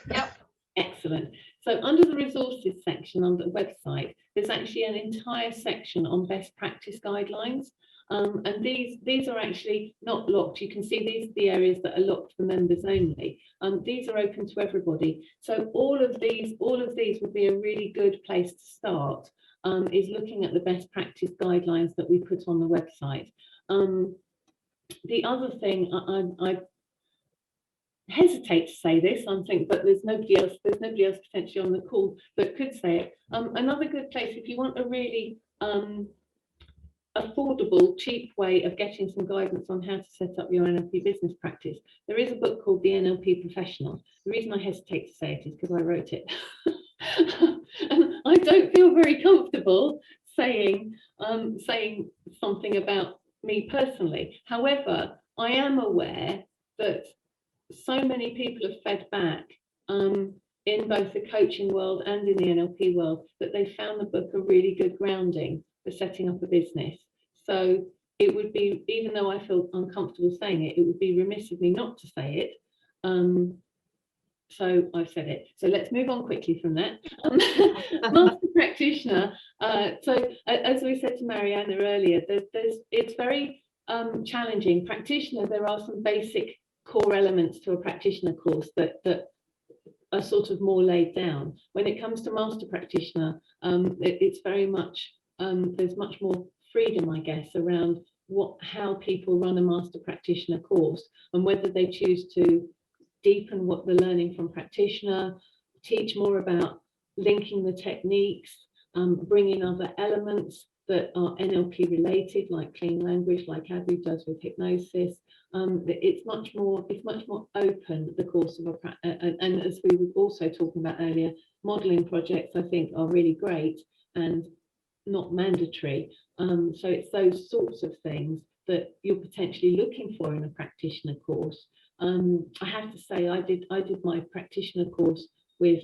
Yep. Excellent. So under the resources section on the website, there's actually an entire section on best practice guidelines. And these are actually not locked. You can see these are the areas that are locked for members only. These are open to everybody. So all of these would be a really good place to start, is looking at the best practice guidelines that we put on the website. The other thing, I hesitate to say this, I'm thinking, but there's nobody else potentially on the call that could say it. Another good place, if you want a really affordable, cheap way of getting some guidance on how to set up your NLP business practice, there is a book called The NLP Professional. The reason I hesitate to say it is because I wrote it. And I don't feel very comfortable saying something about me personally. However, I am aware that so many people have fed back in both the coaching world and in the NLP world that they found the book a really good grounding for setting up a business. So it would be, even though I feel uncomfortable saying it, it would be remiss of me not to say it. So I've said it. So let's move on quickly from that. Master Practitioner. So as we said to Mariana earlier, it's very challenging. Practitioner, there are some basic core elements to a practitioner course that are sort of more laid down. When it comes to Master Practitioner, it's very much, there's much more freedom, I guess, around how people run a Master Practitioner course, and whether they choose to deepen what they're learning from practitioner, teach more about linking the techniques, bring in other elements that are NLP related, like clean language, like Abu does with hypnosis. It's much more open, the course of and as we were also talking about earlier, modeling projects I think are really great and not mandatory. So it's those sorts of things that you're potentially looking for in a practitioner course. I have to say, I did my practitioner course with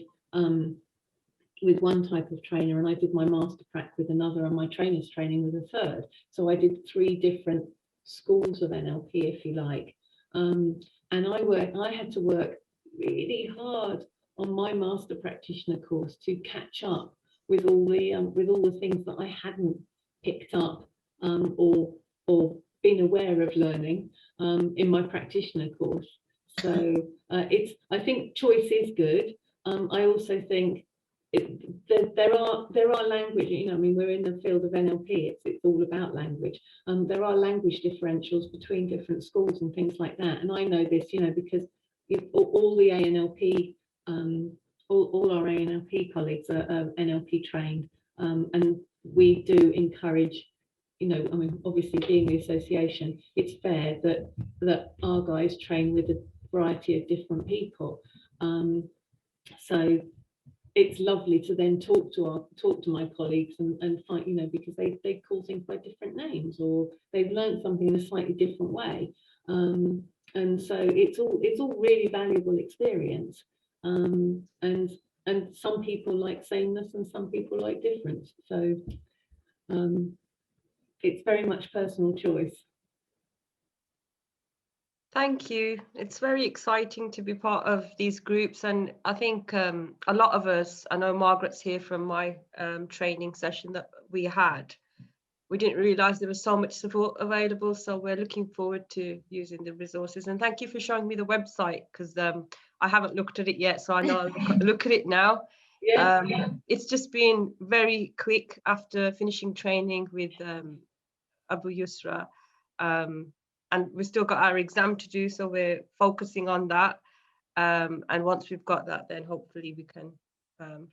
one type of trainer, and I did my master prac with another, and my trainer's training with a third. So I did 3 different schools of NLP, if you like. And I had to work really hard on my master practitioner course to catch up with all the things that I hadn't picked up or been aware of learning in my practitioner course. So I think choice is good. I also think there are language, I mean, we're in the field of NLP, it's all about language. There are language differentials between different schools and things like that. And I know this, because all the ANLP, all our ANLP colleagues are NLP trained, and we do encourage, I mean, obviously being the association, it's fair that our guys train with a variety of different people. So it's lovely to then talk to my colleagues and find, because they call things by different names, or they've learned something in a slightly different way. And so it's all really valuable experience. And some people like sameness and some people like difference. So it's very much personal choice. Thank you. It's very exciting to be part of these groups, and I think a lot of us, I know Margaret's here from my training session that we had, we didn't realise there was so much support available, so we're looking forward to using the resources. And thank you for showing me the website, because I haven't looked at it yet, so I know I'll look at it now. It's just been very quick after finishing training with Abu Yusra, and we've still got our exam to do, so we're focusing on that. And once we've got that, then hopefully we can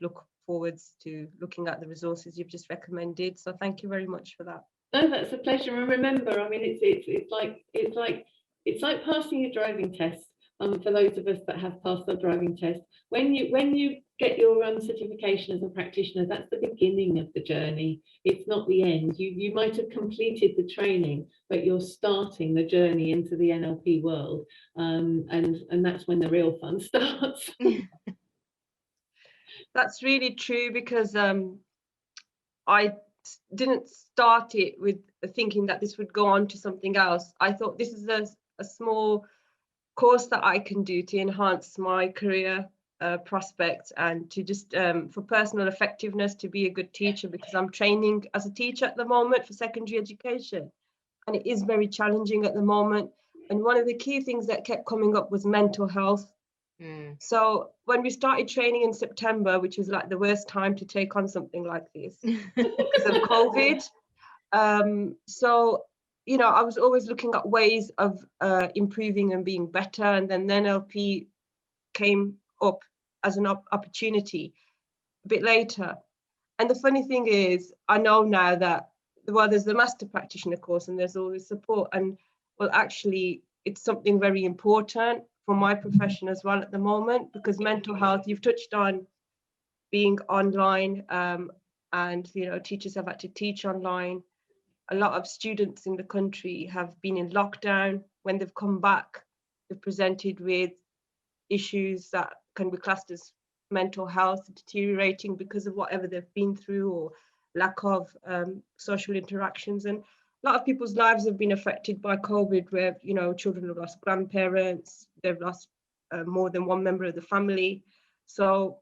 look forwards to looking at the resources you've just recommended. So thank you very much for that. No, that's a pleasure. And remember, I mean, it's like passing your driving test. For those of us that have passed our driving test, when you get your certification as a practitioner, that's the beginning of the journey. It's not the end. You might have completed the training, but you're starting the journey into the NLP world, and that's when the real fun starts. That's really true, because I didn't start it with thinking that this would go on to something else. I thought this is a small course that I can do to enhance my career prospects, and to just for personal effectiveness, to be a good teacher, because I'm training as a teacher at the moment for secondary education, and it is very challenging at the moment. And one of the key things that kept coming up was mental health. So when we started training in September, which was like the worst time to take on something like this because of COVID, so you know, I was always looking at ways of improving and being better, and then NLP came up as an opportunity a bit later. And the funny thing is, I know now that, well, there's the master practitioner course and there's always support, and well, actually it's something very important for my profession as well at the moment, because mental health, you've touched on being online, and you know, teachers have had to teach online. A lot of students in the country have been in lockdown. When they've come back, they've presented with issues that can be classed as mental health deteriorating because of whatever they've been through, or lack of social interactions. And a lot of people's lives have been affected by COVID, where, you know, children have lost grandparents, they've lost more than one member of the family. So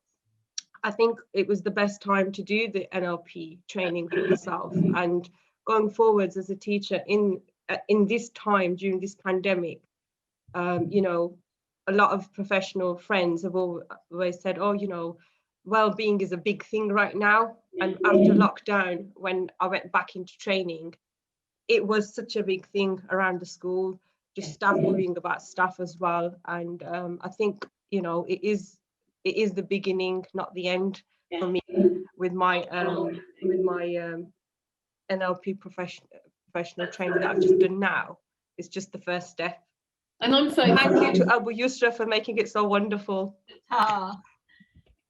I think it was the best time to do the NLP training for yourself. And going forwards as a teacher in this time during this pandemic, you know, a lot of professional friends have always said, oh, you know, well-being is a big thing right now. And after lockdown, when I went back into training, it was such a big thing around the school, just staff worrying about staff as well. And I think, you know, it is the beginning, not the end for me with my NLP professional training that I've just done now. It's just the first step. And I'm so thank you to Abu Yusra for making it so wonderful.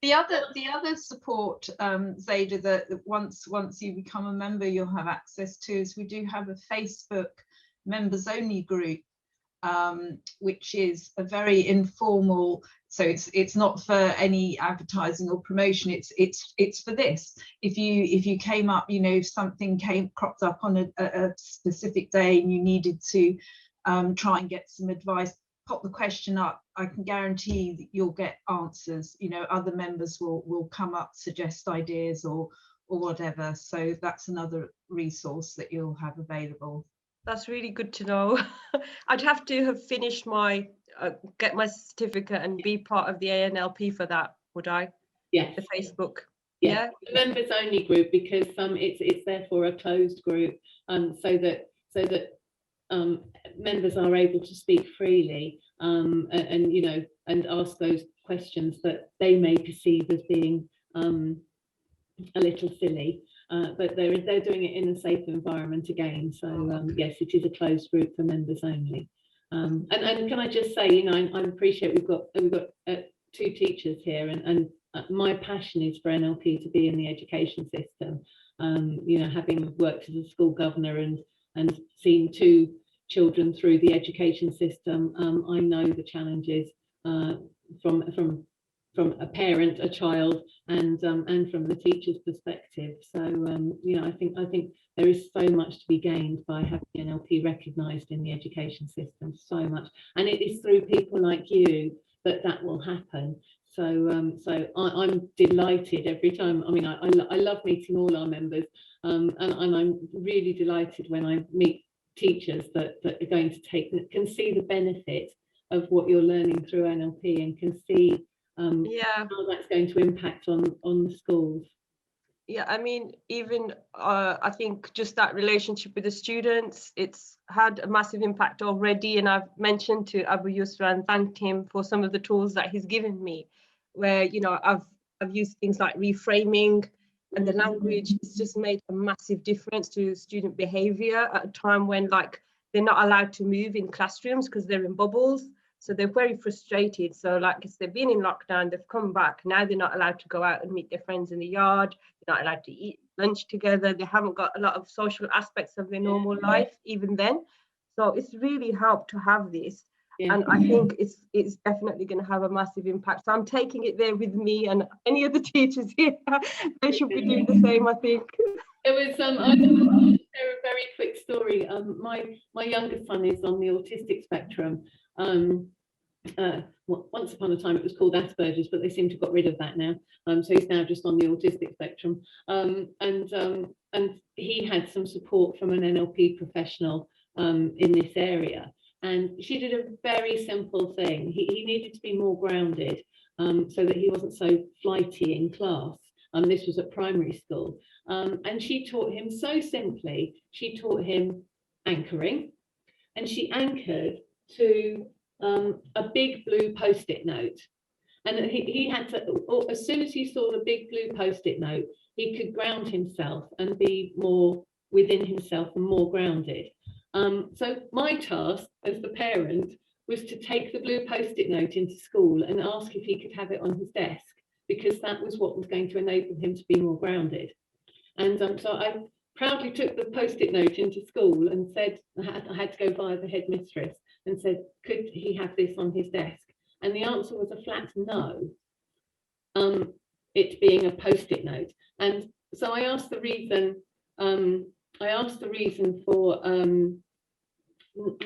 The other support, Zayda, that once you become a member, you'll have access to, is we do have a Facebook members only group, which is a very informal. So it's not for any advertising or promotion. It's for this. If you came up, you know, if something cropped up on a specific day and you needed to try and get some advice, pop the question up. I can guarantee that you'll get answers. You know, other members will come up, suggest ideas or whatever. So that's another resource that you'll have available. That's really good to know. I'd have to have finished my get my certificate and be part of the ANLP for that, would I? Yeah. The Facebook. Yeah. The members only group, because it's therefore a closed group, so that members are able to speak freely, and you know, and ask those questions that they may perceive as being a little silly, but they're doing it in a safe environment again. So yes, it is a closed group for members only. And can I just say, you know, I appreciate we've got two teachers here, and my passion is for NLP to be in the education system. You know, having worked as a school governor and seen two children through the education system, I know the challenges from a parent, a child, and from the teacher's perspective. So you know, I think there is so much to be gained by having NLP recognised in the education system, so much, and it is through people like you that will happen. So so I'm delighted every time. I mean, I love meeting all our members, and I'm really delighted when I meet teachers that are going to can see the benefit of what you're learning through NLP, and can see Yeah. how that's going to impact on the schools. Yeah, I mean, even I think just that relationship with the students, it's had a massive impact already. And I've mentioned to Abu Yusra and thanked him for some of the tools that he's given me, where, you know, I've used things like reframing, and the language. It's just made a massive difference to student behavior at a time when, like, they're not allowed to move in classrooms because they're in bubbles. So they're very frustrated. So, like, if they've been in lockdown, they've come back. Now they're not allowed to go out and meet their friends in the yard. They're not allowed to eat lunch together. They haven't got a lot of social aspects of their normal life even then. So it's really helped to have this. Yeah. And I think it's definitely going to have a massive impact. So I'm taking it there with me, and any other teachers here, they should be doing the same, I think. It was I'll share a very quick story. My youngest son is on the autistic spectrum. Once upon a time it was called Asperger's, but they seem to have got rid of that now. So he's now just on the autistic spectrum. And he had some support from an NLP professional in this area. And she did a very simple thing. He needed to be more grounded so that he wasn't so flighty in class. This was at primary school. And she taught him so simply. She taught him anchoring, and she anchored to a big blue post-it note. And he had to, as soon as he saw the big blue post-it note, he could ground himself and be more within himself and more grounded. So my task as the parent was to take the blue post-it note into school and ask if he could have it on his desk, because that was what was going to enable him to be more grounded. And so I proudly took the post-it note into school and said, I had to go via the headmistress and said, could he have this on his desk? And the answer was a flat no, it being a post-it note. And so I asked the reason. For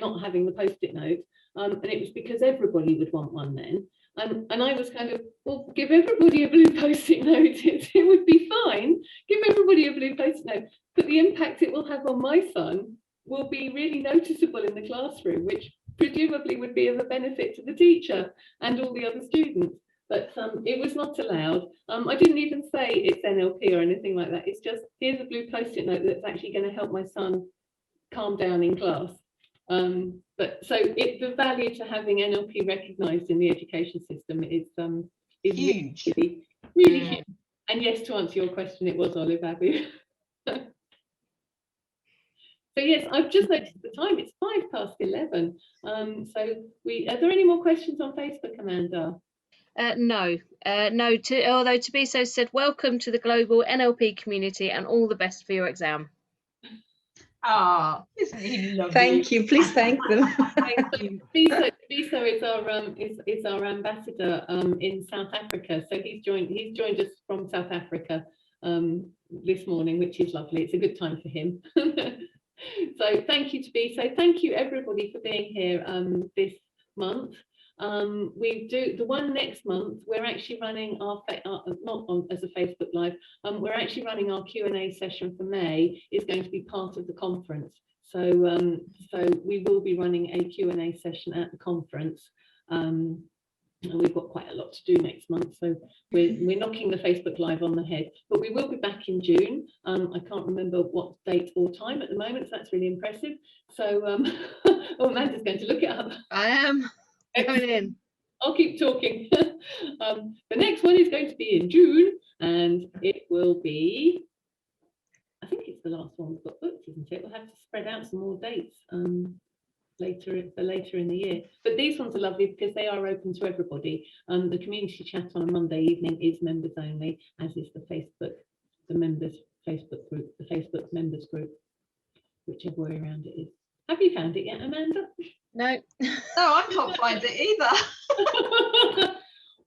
not having the post-it note, and it was because everybody would want one then. And I was kind of, well, give everybody a blue post-it note. It would be fine. Give everybody a blue post-it note. But the impact it will have on my son will be really noticeable in the classroom, which presumably would be of a benefit to the teacher and all the other students. But it was not allowed. I didn't even say it's NLP or anything like that. It's just, here's a blue post-it note that's actually going to help my son calm down in class. But so the value to having NLP recognised in the education system is huge. Really huge. And yes, to answer your question, it was Olive Abbey. So yes, I've just noticed the time. It's 11:05. So are there any more questions on Facebook, Amanda? No. Although Tabiso said, welcome to the global NLP community and all the best for your exam. Ah, isn't he lovely? Thank you. Please thank them. Thank you. Biso is our ambassador in South Africa. So he's joined us from South Africa this morning, which is lovely. It's a good time for him. So thank you to Biso. Thank you everybody for being here this month. We do the one next month. We're actually running our not on as a Facebook Live. We're actually running our Q&A session for May. Is going to be part of the conference. So so we will be running a Q&A session at the conference. And we've got quite a lot to do next month, so we're knocking the Facebook Live on the head. But we will be back in June. I can't remember what date or time at the moment, so that's really impressive. So oh, Amanda's going to look it up. I am. Going in. I'll keep talking. The next one is going to be in June, and it will be, I think it's the last one we've got booked, isn't it? We'll have to spread out some more dates later in the year. But these ones are lovely because they are open to everybody. The community chat on a Monday evening is members only, as is the members Facebook group, the Facebook members group, whichever way around it is. Have you found it yet, Amanda? No. No, I can't find it either.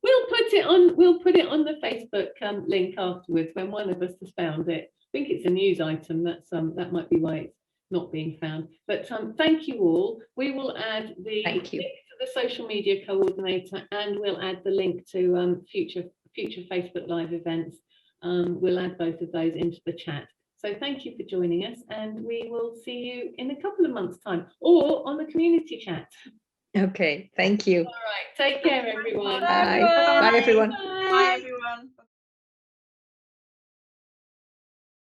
We'll put it on the Facebook link afterwards when one of us has found it. I think it's a news item. That might be why it's not being found. But thank you all. We will add the link to the social media coordinator, and we'll add the link to future Facebook Live events. We'll add both of those into the chat. So thank you for joining us, and we will see you in a couple of months' time, or on the community chat. Okay, thank you. All right, take care, everyone. Bye. everyone. Bye, everyone. Bye, everyone.